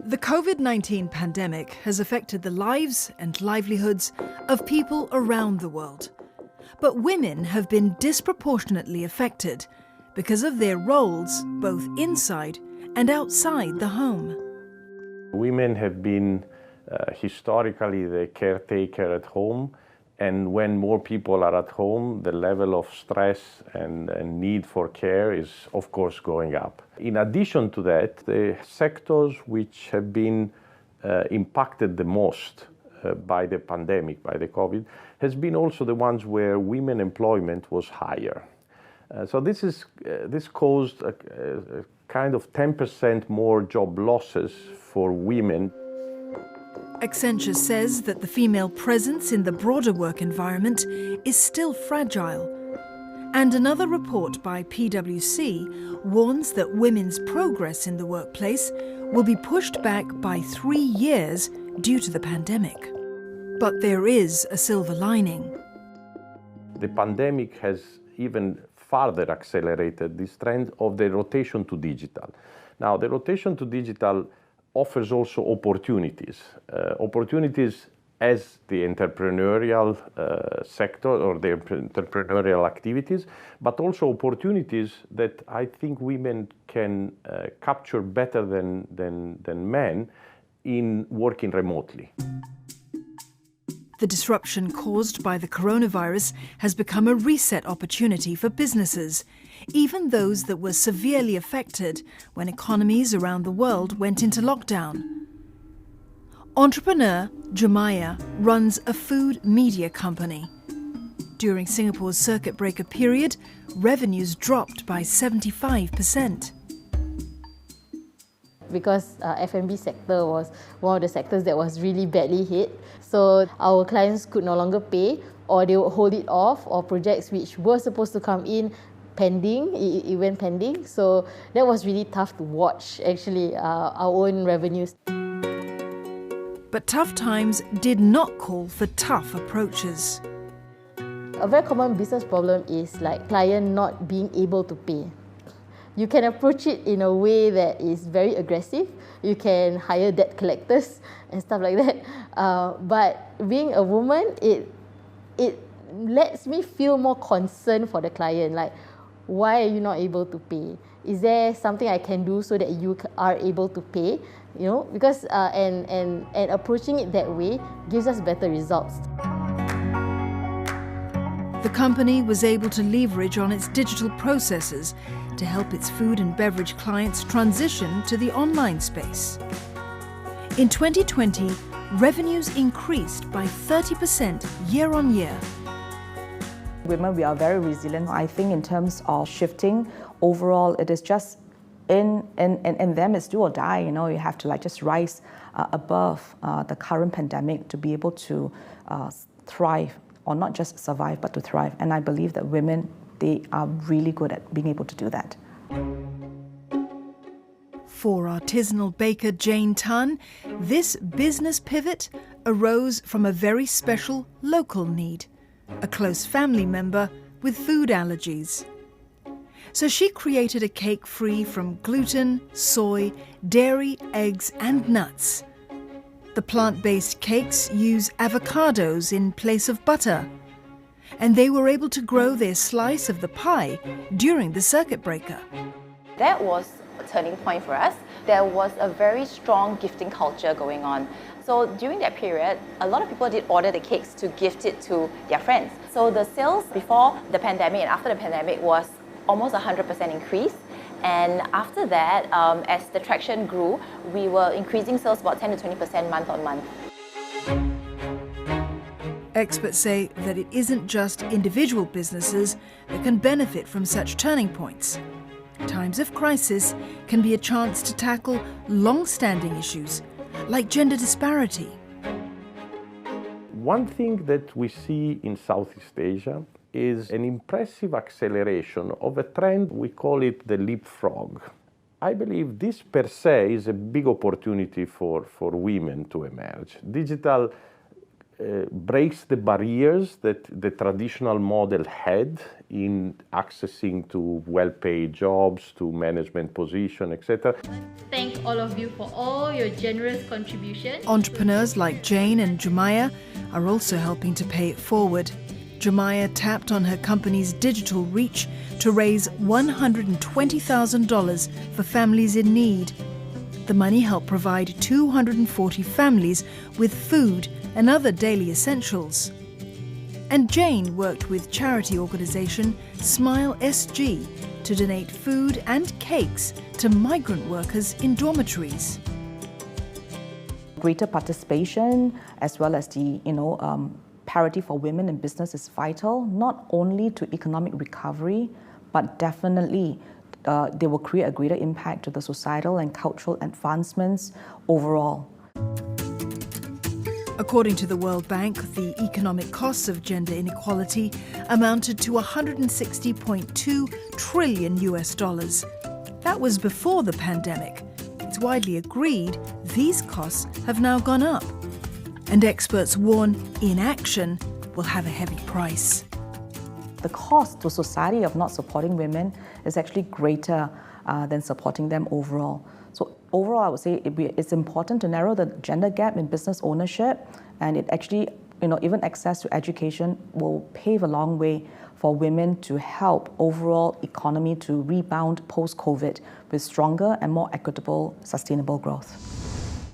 The COVID-19 pandemic has affected the lives and livelihoods of people around the world. But women have been disproportionately affected because of their roles both inside and outside the home. Women have been historically the caretaker at home, and when more people are at home, the level of stress and need for care is, of course, going up. In addition to that, the sectors which have been impacted the most by the pandemic, by the COVID, has been also the ones where women employment was higher. So this caused a kind of 10% more job losses for women. Accenture says that the female presence in the broader work environment is still fragile. And another report by PwC warns that women's progress in the workplace will be pushed back by 3 years due to the pandemic. But there is a silver lining. The pandemic has even further accelerated this trend of the rotation to digital. Now, the rotation to digital offers also opportunities. Opportunities as the entrepreneurial sector or the entrepreneurial activities, but also opportunities that I think women can capture better than men in working remotely. The disruption caused by the coronavirus has become a reset opportunity for businesses, even those that were severely affected when economies around the world went into lockdown. Entrepreneur Jumaya runs a food media company. During Singapore's circuit breaker period, revenues dropped by 75%. Because F&B sector was one of the sectors that was really badly hit. So our clients could no longer pay, or they would hold it off, or projects which were supposed to come in pending, it went pending. So that was really tough to watch, actually, our own revenues. But tough times did not call for tough approaches. A very common business problem is like client not being able to pay. You can approach it in a way that is very aggressive. You can hire debt collectors and stuff like that. But being a woman, it lets me feel more concern for the client. Like, why are you not able to pay? Is there something I can do so that you are able to pay? You know, because and approaching it that way gives us better results. The company was able to leverage on its digital processes to help its food and beverage clients transition to the online space. In 2020, revenues increased by 30% year on year. Women, we are very resilient. I think in terms of shifting, overall, it is just in them, it's do or die. You know, you have to just rise above the current pandemic to be able to thrive, or not just survive, but to thrive. And I believe that women, they are really good at being able to do that. For artisanal baker Jane Tan, this business pivot arose from a very special local need, a close family member with food allergies. So she created a cake free from gluten, soy, dairy, eggs and nuts. The plant-based cakes use avocados in place of butter, and they were able to grow their slice of the pie during the circuit breaker. That was a turning point for us. There was a very strong gifting culture going on. So during that period, a lot of people did order the cakes to gift it to their friends. So the sales before the pandemic and after the pandemic was almost 100% increase. And after that, as the traction grew, we were increasing sales about 10 to 20% month on month. Experts say that it isn't just individual businesses that can benefit from such turning points. Times of crisis can be a chance to tackle long-standing issues like gender disparity. One thing that we see in Southeast Asia is an impressive acceleration of a trend, we call it the leapfrog. I believe this per se is a big opportunity for women to emerge. Digital breaks the barriers that the traditional model had in accessing to well-paid jobs, to management position, etc. Thank all of you for all your generous contributions. Entrepreneurs like Jane and Jumaya are also helping to pay it forward. Jumaya tapped on her company's digital reach to raise $120,000 for families in need. The money helped provide 240 families with food and other daily essentials. And Jane worked with charity organisation Smile SG to donate food and cakes to migrant workers in dormitories. Greater participation as well as the parity for women in business is vital, not only to economic recovery, but definitely they will create a greater impact to the societal and cultural advancements overall. According to the World Bank, the economic costs of gender inequality amounted to $160.2 trillion. That was before the pandemic. It's widely agreed these costs have now gone up. And experts warn inaction will have a heavy price. The cost to society of not supporting women is actually greater than supporting them overall. So overall, I would say it's important to narrow the gender gap in business ownership, and it actually, even access to education will pave a long way for women to help overall economy to rebound post-COVID with stronger and more equitable, sustainable growth.